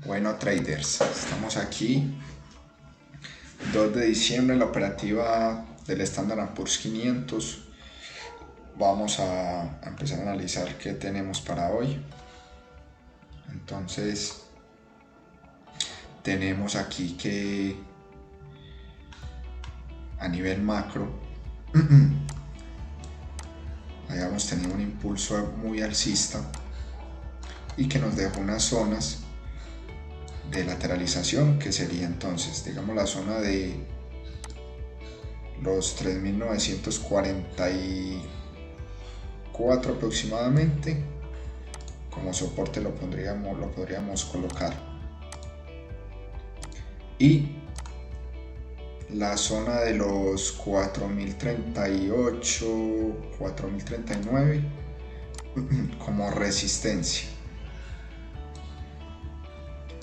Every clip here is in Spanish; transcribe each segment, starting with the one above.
Bueno, traders, estamos aquí 2 de diciembre en la operativa del Standard & Poor's 500. Vamos a empezar a analizar qué tenemos para hoy. Entonces tenemos aquí que a nivel macro habíamos tenido un impulso muy alcista y que nos dejó unas zonas de lateralización, que sería entonces, digamos, la zona de los 3.944 aproximadamente. Como soporte lo podríamos colocar, y la zona de los 4.038, 4.039 como resistencia.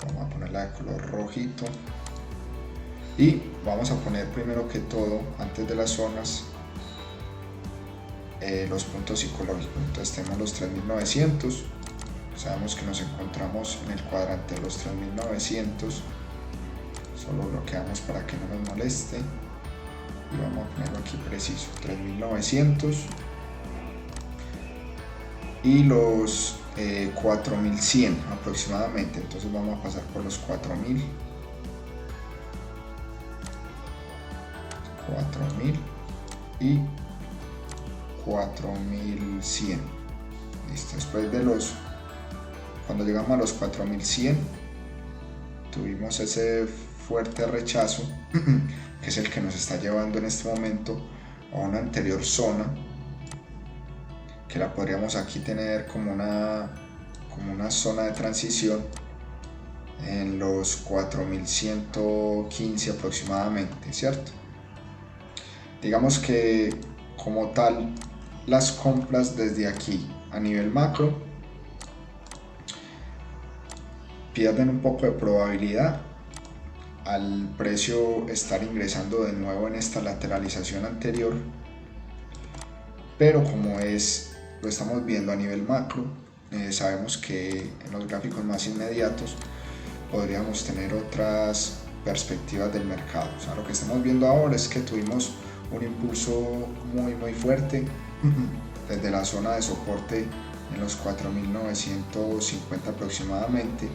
Vamos a ponerla de color rojito y vamos a poner primero que todo, antes de las zonas, los puntos psicológicos. Entonces tenemos los 3.900, sabemos que nos encontramos en el cuadrante de los 3.900, solo bloqueamos para que no nos moleste y vamos a ponerlo aquí preciso, 3.900 y los 4.100 aproximadamente. Entonces vamos a pasar por los 4.000 y 4.100. Listo. Después de cuando llegamos a los 4.100 tuvimos ese fuerte rechazo que es el que nos está llevando en este momento a una anterior zona, que la podríamos aquí tener como una zona de transición en los 4.115 aproximadamente, ¿cierto? Digamos que como tal las compras desde aquí a nivel macro pierden un poco de probabilidad al precio estar ingresando de nuevo en esta lateralización anterior, pero como lo estamos viendo a nivel macro, sabemos que en los gráficos más inmediatos podríamos tener otras perspectivas del mercado. O sea, lo que estamos viendo ahora es que tuvimos un impulso muy fuerte desde la zona de soporte en los 4.950 aproximadamente,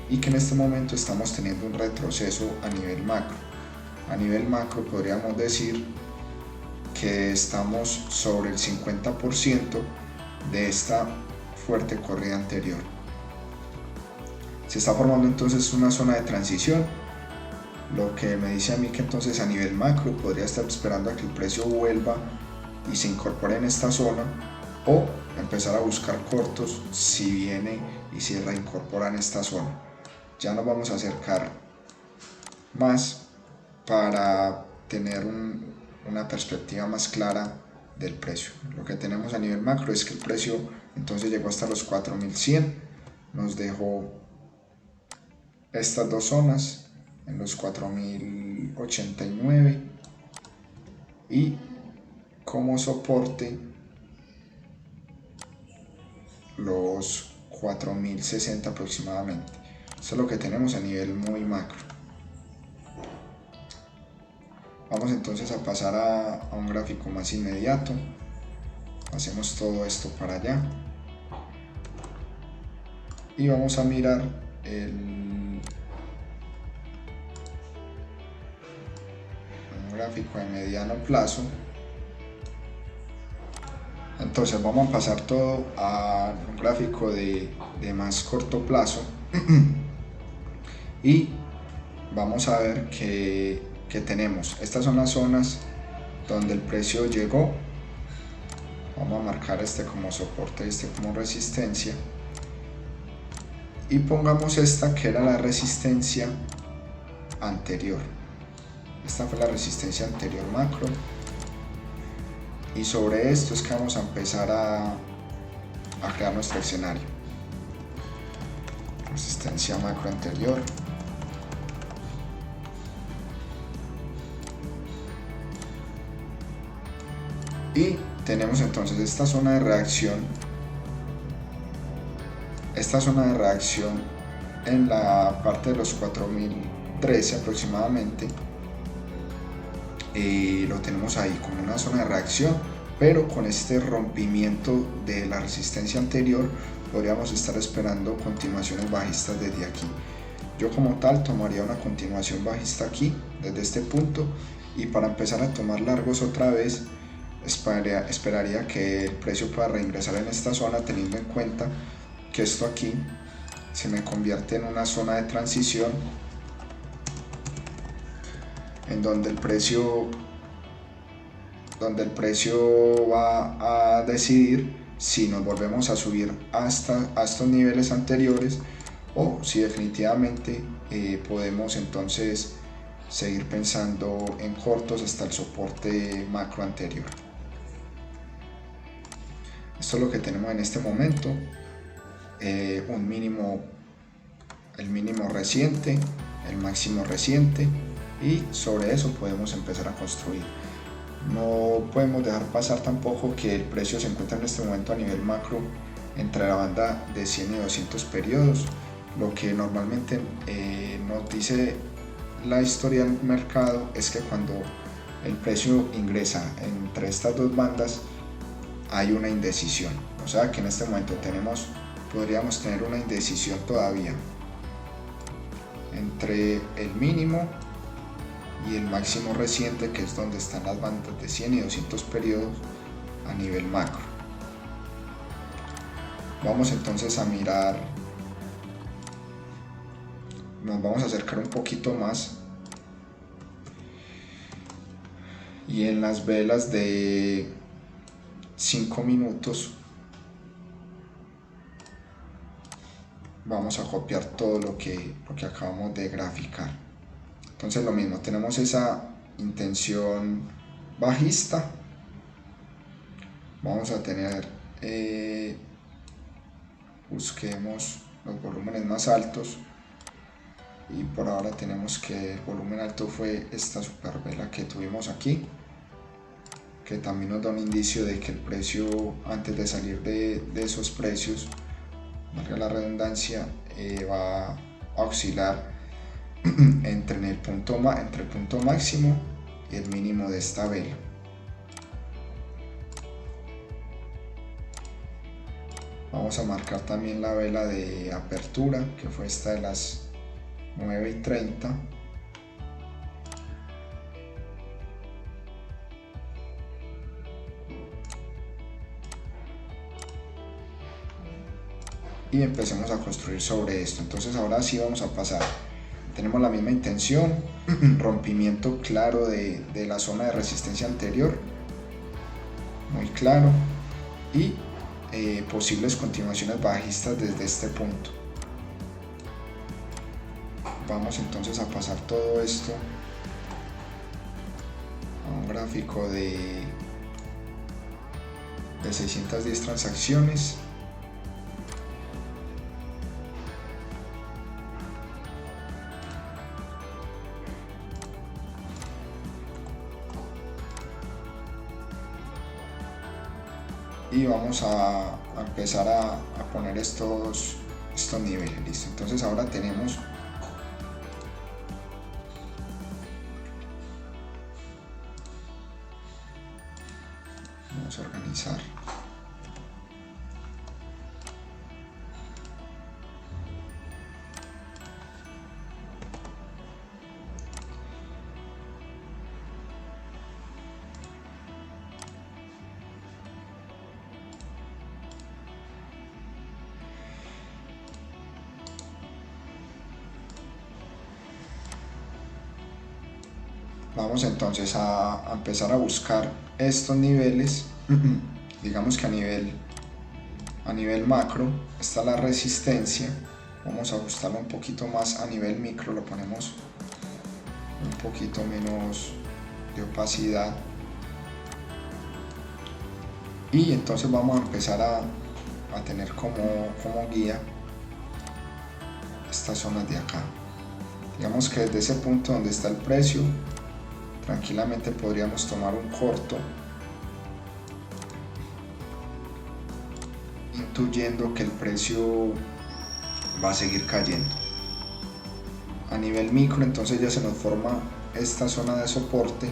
y que en este momento estamos teniendo un retroceso a nivel macro. A nivel macro podríamos decir que estamos sobre el 50% de esta fuerte corrida anterior. Se está formando entonces una zona de transición, lo que me dice a mí que entonces a nivel macro podría estar esperando a que el precio vuelva y se incorpore en esta zona, o empezar a buscar cortos si viene y si reincorpora en esta zona. Ya nos vamos a acercar más para tener una perspectiva más clara del precio. Lo que tenemos a nivel macro es que el precio entonces llegó hasta los 4.100, nos dejó estas dos zonas en los 4.089 y como soporte los 4.060 aproximadamente. Eso es lo que tenemos a nivel muy macro. Vamos entonces a pasar a un gráfico más inmediato. Hacemos todo esto para allá y vamos a mirar un gráfico de mediano plazo. Entonces vamos a pasar todo a un gráfico de más corto plazo y vamos a ver que tenemos, estas son las zonas donde el precio llegó. Vamos a marcar este como soporte, este como resistencia, y pongamos esta que era la resistencia anterior. Esta fue la resistencia anterior macro, y sobre esto es que vamos a empezar a crear nuestro escenario. Resistencia macro anterior, y tenemos entonces esta zona de reacción en la parte de los 4013 aproximadamente. Lo tenemos ahí como una zona de reacción, pero con este rompimiento de la resistencia anterior podríamos estar esperando continuaciones bajistas desde aquí. Yo como tal tomaría una continuación bajista aquí desde este punto, y para empezar a tomar largos otra vez esperaría que el precio pueda reingresar en esta zona, teniendo en cuenta que esto aquí se me convierte en una zona de transición en donde el precio va a decidir si nos volvemos a subir hasta estos niveles anteriores, o si definitivamente podemos entonces seguir pensando en cortos hasta el soporte macro anterior. Esto es lo que tenemos en este momento, el mínimo reciente, el máximo reciente, y sobre eso podemos empezar a construir. No podemos dejar pasar tampoco que el precio se encuentra en este momento a nivel macro entre la banda de 100 y 200 periodos. Lo que normalmente nos dice la historia del mercado es que cuando el precio ingresa entre estas dos bandas hay una indecisión, o sea que en este momento podríamos tener una indecisión todavía entre el mínimo y el máximo reciente, que es donde están las bandas de 100 y 200 periodos a nivel macro. Vamos entonces a mirar, nos vamos a acercar un poquito más, y en las velas de 5 minutos vamos a copiar todo lo que acabamos de graficar. Entonces lo mismo, tenemos esa intención bajista, vamos a tener, busquemos los volúmenes más altos, y por ahora tenemos que el volumen alto fue esta super vela que tuvimos aquí, que también nos da un indicio de que el precio, antes de salir de esos precios, valga la redundancia, va a oscilar entre el punto máximo y el mínimo de esta vela. Vamos a marcar también la vela de apertura, que fue esta de las 9:30. Y empecemos a construir sobre esto. Entonces ahora sí vamos a pasar. Tenemos la misma intención, rompimiento claro de la zona de resistencia anterior, muy claro, y posibles continuaciones bajistas desde este punto. Vamos entonces a pasar todo esto a un gráfico de 610 transacciones. Y vamos a empezar a poner estos niveles. Listo. Entonces ahora tenemos vamos a organizar. Vamos entonces a empezar a buscar estos niveles. Digamos que a nivel macro está la resistencia. Vamos a ajustarlo un poquito más a nivel micro, lo ponemos un poquito menos de opacidad, y entonces vamos a empezar a tener como guía estas zonas de acá. Digamos que desde ese punto donde está el precio, tranquilamente podríamos tomar un corto, intuyendo que el precio va a seguir cayendo. a nivel micro, entonces ya se nos forma esta zona de soporte.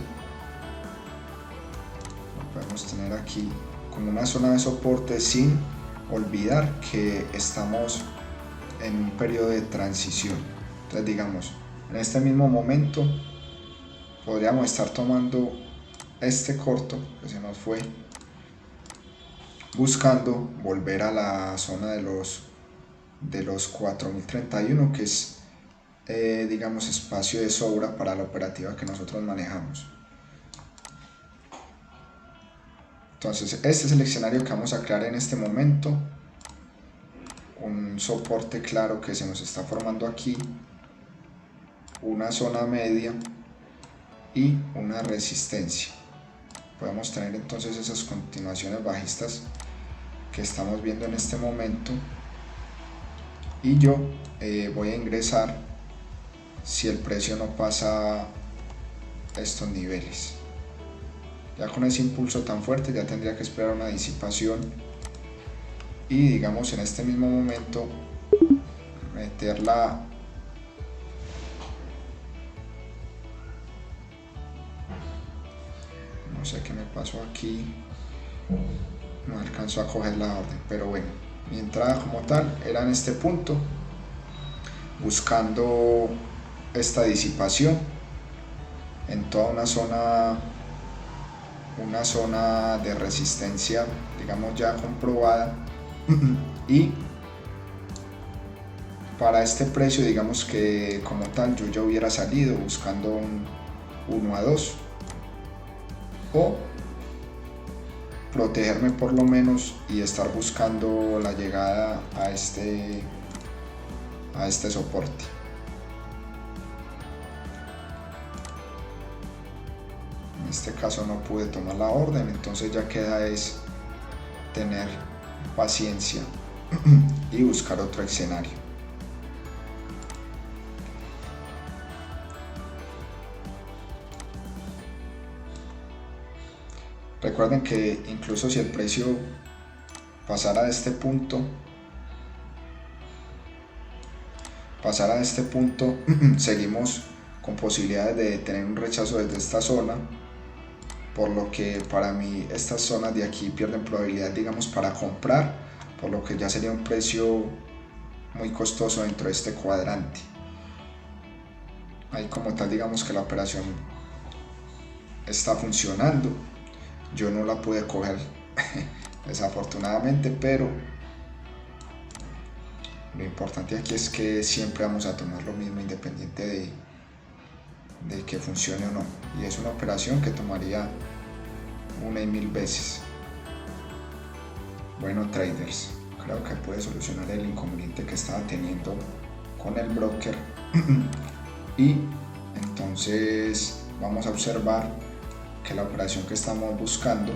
Lo podemos tener aquí como una zona de soporte, sin olvidar que estamos en un periodo de transición. Entonces, digamos, en este mismo momento podríamos estar tomando este corto que se nos fue, buscando volver a la zona de los 4031, que es digamos espacio de sobra para la operativa que nosotros manejamos. Entonces este es el escenario que vamos a crear en este momento, un soporte claro que se nos está formando aquí, una zona media y una resistencia. Podemos tener entonces esas continuaciones bajistas que estamos viendo en este momento, y yo voy a ingresar si el precio no pasa estos niveles. Ya con ese impulso tan fuerte ya tendría que esperar una disipación, y digamos en este mismo momento meterla no sé qué me pasó aquí, no alcanzó a coger la orden, pero bueno, mi entrada como tal era en este punto, buscando esta disipación en toda una zona de resistencia, digamos ya comprobada. Y para este precio, digamos que como tal yo ya hubiera salido buscando un 1 a 2 o protegerme por lo menos y estar buscando la llegada a este soporte. En este caso no pude tomar la orden, entonces ya queda es tener paciencia y buscar otro escenario. Recuerden que incluso si el precio pasara de este punto, seguimos con posibilidades de tener un rechazo desde esta zona, por lo que para mí estas zonas de aquí pierden probabilidad, digamos, para comprar, por lo que ya sería un precio muy costoso dentro de este cuadrante. Ahí como tal digamos que la operación está funcionando. Yo no la pude coger desafortunadamente, pero lo importante aquí es que siempre vamos a tomar lo mismo independiente de que funcione o no, y es una operación que tomaría 1 y 1000 veces. Bueno, traders, creo que puede solucionar el inconveniente que estaba teniendo con el broker y entonces vamos a observar que la operación que estamos buscando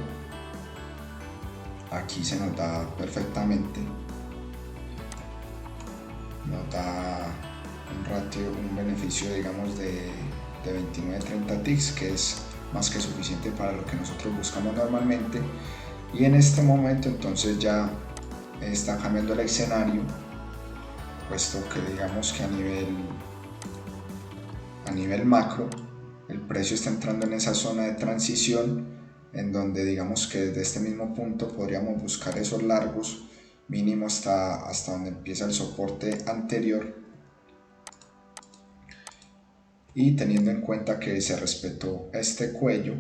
aquí se nos da perfectamente, nos da un ratio, un beneficio digamos de 29-30 ticks, que es más que suficiente para lo que nosotros buscamos normalmente. Y en este momento entonces ya está cambiando el escenario, puesto que digamos que a nivel macro el precio está entrando en esa zona de transición, en donde digamos que desde este mismo punto podríamos buscar esos largos mínimo hasta donde empieza el soporte anterior, y teniendo en cuenta que se respetó este cuello,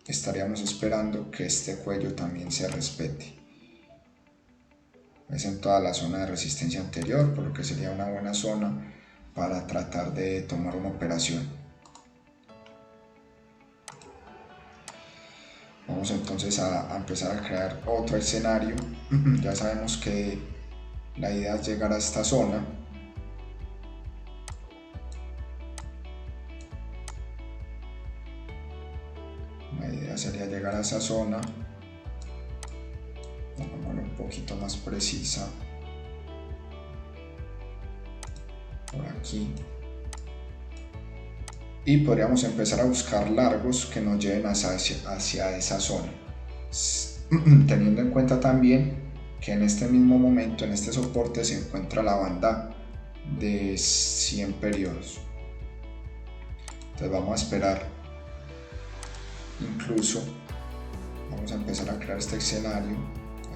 estaríamos esperando que este cuello también se respete. Es en toda la zona de resistencia anterior, por lo que sería una buena zona para tratar de tomar una operación. Vamos entonces a empezar a crear otro escenario. Ya sabemos que la idea es llegar a esta zona. La idea sería llegar a esa zona. Pongámoslo un poquito más precisa. Por aquí. Y podríamos empezar a buscar largos que nos lleven hacia esa zona, teniendo en cuenta también que en este mismo momento, en este soporte, se encuentra la banda de 100 periodos. Entonces vamos a esperar, incluso vamos a empezar a crear este escenario,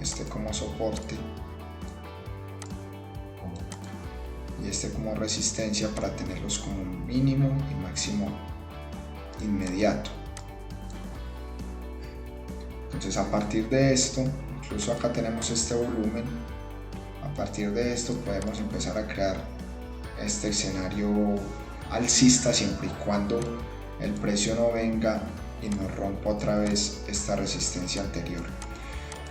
este como soporte y este como resistencia para tenerlos como mínimo y máximo inmediato. Entonces a partir de esto, incluso acá tenemos este volumen, a partir de esto podemos empezar a crear este escenario alcista siempre y cuando el precio no venga y nos rompa otra vez esta resistencia anterior.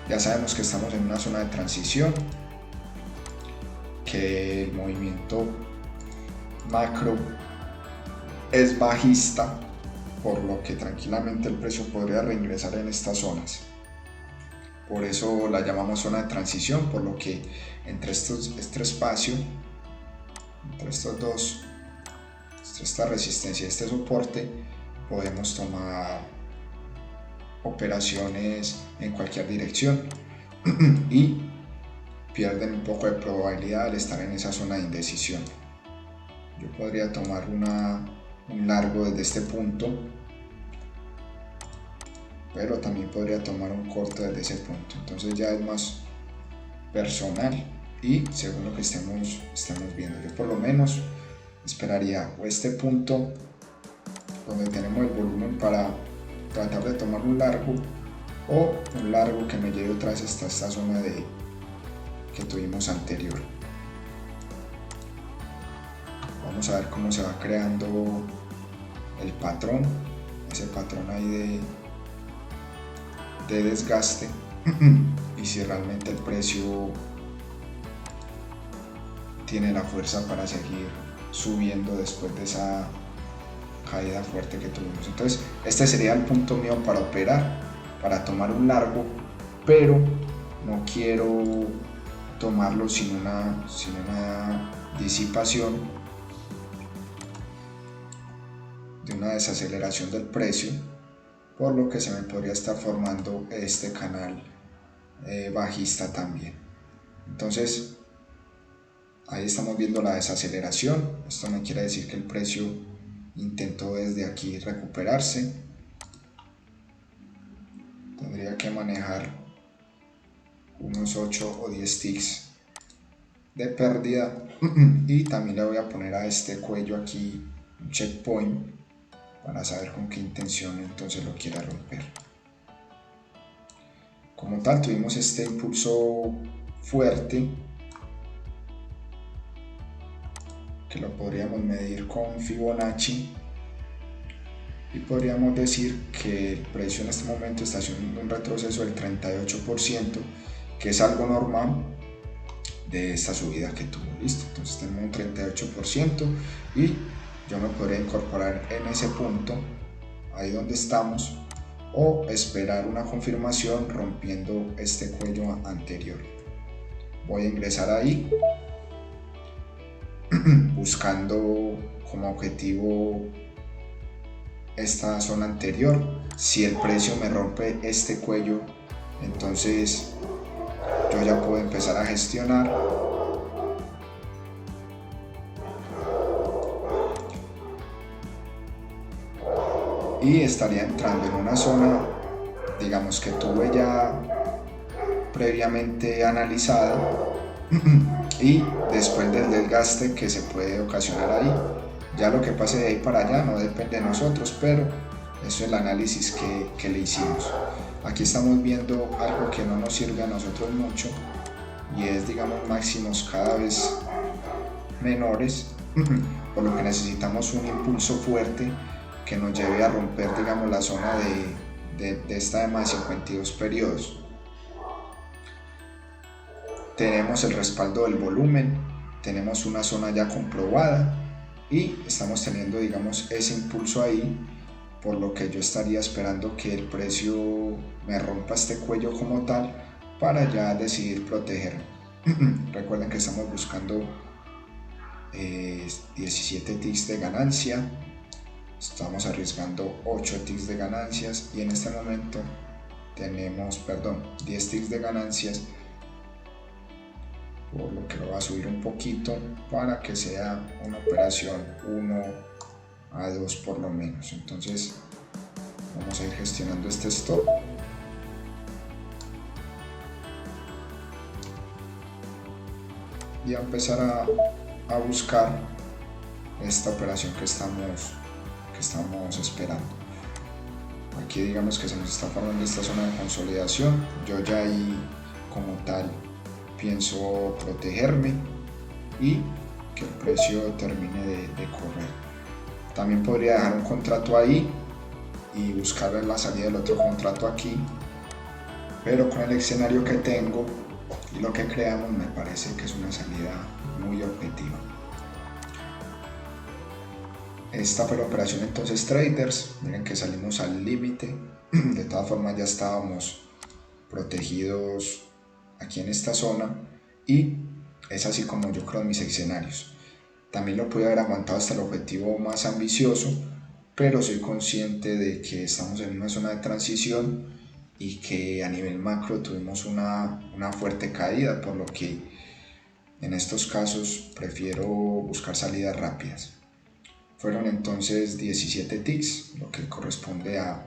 Ya sabemos que estamos en una zona de transición, que el movimiento macro es bajista, por lo que tranquilamente el precio podría reingresar en estas zonas. Por eso la llamamos zona de transición, por lo que entre este espacio, entre estos dos, esta resistencia y este soporte, podemos tomar operaciones en cualquier dirección y pierden un poco de probabilidad al estar en esa zona de indecisión. Yo podría tomar un largo desde este punto, pero también podría tomar un corto desde ese punto. Entonces ya es más personal y según lo que estemos viendo. Yo por lo menos esperaría este punto donde tenemos el volumen para tratar de tomar un largo, o un largo que me lleve otra vez hasta esta zona que tuvimos anterior. Vamos a ver cómo se va creando el patrón, ese patrón ahí de desgaste y si realmente el precio tiene la fuerza para seguir subiendo después de esa caída fuerte que tuvimos. Entonces este sería el punto mío para operar, para tomar un largo, pero no quiero tomarlo sin una disipación de una desaceleración del precio, por lo que se me podría estar formando este canal bajista también. Entonces ahí estamos viendo la desaceleración. Esto me quiere decir que el precio intentó desde aquí recuperarse. Tendría que manejar unos 8 o 10 ticks de pérdida y también le voy a poner a este cuello aquí un checkpoint para saber con qué intención entonces lo quiera romper. Como tal, tuvimos este impulso fuerte que lo podríamos medir con Fibonacci y podríamos decir que el precio en este momento está haciendo un retroceso del 38%, que es algo normal de esta subida que tuvo. Listo, entonces tenemos un 38% y yo me podría incorporar en ese punto, ahí donde estamos, o esperar una confirmación rompiendo este cuello anterior. Voy a ingresar ahí buscando como objetivo esta zona anterior. Si el precio me rompe este cuello, entonces yo ya puedo empezar a gestionar y estaría entrando en una zona, digamos, que tuve ya previamente analizada y después del desgaste que se puede ocasionar ahí. Ya lo que pase de ahí para allá no depende de nosotros, pero eso es el análisis que le hicimos. Aquí estamos viendo algo que no nos sirve a nosotros mucho y es, digamos, máximos cada vez menores, por lo que necesitamos un impulso fuerte que nos lleve a romper, digamos, la zona de esta EMA de 52 periodos. Tenemos el respaldo del volumen, tenemos una zona ya comprobada y estamos teniendo, digamos, ese impulso ahí, por lo que yo estaría esperando que el precio me rompa este cuello como tal para ya decidir proteger. Recuerden que estamos buscando 17 ticks de ganancia, estamos arriesgando 8 ticks de ganancias y en este momento tenemos, 10 ticks de ganancias por lo que lo voy a subir un poquito para que sea una operación 1 a 2 por lo menos. Entonces vamos a ir gestionando este stop. Y a empezar a buscar esta operación que estamos esperando. Aquí digamos que se nos está formando esta zona de consolidación. Yo ya ahí como tal pienso protegerme y que el precio termine de correr. También podría dejar un contrato ahí y buscar la salida del otro contrato aquí, pero con el escenario que tengo y lo que creamos me parece que es una salida muy objetiva. Esta fue la operación entonces traders, miren que salimos al límite, de todas formas ya estábamos protegidos aquí en esta zona y es así como yo creo en mis escenarios. También lo pude haber aguantado hasta el objetivo más ambicioso, pero soy consciente de que estamos en una zona de transición y que a nivel macro tuvimos una fuerte caída, por lo que en estos casos prefiero buscar salidas rápidas. Fueron entonces 17 ticks, lo que corresponde a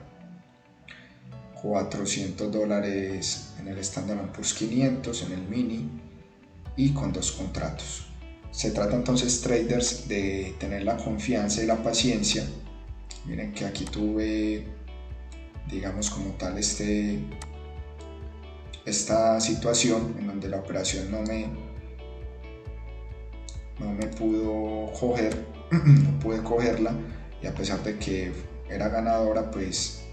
$400 en el Standard & Poor's 500, en el mini y con 2 contratos. Se trata entonces, traders, de tener la confianza y la paciencia. Miren que aquí tuve, digamos como tal, esta situación en donde la operación no me pudo coger, no pude cogerla, y a pesar de que era ganadora, pues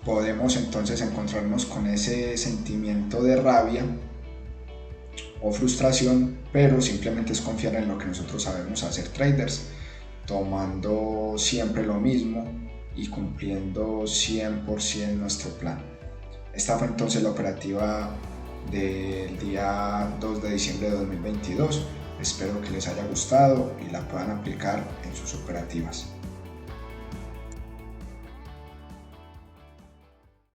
podemos entonces encontrarnos con ese sentimiento de rabia o frustración, pero simplemente es confiar en lo que nosotros sabemos hacer, traders, tomando siempre lo mismo y cumpliendo 100% nuestro plan. Esta fue entonces la operativa del día 2 de diciembre de 2022. Espero que les haya gustado y la puedan aplicar en sus operativas.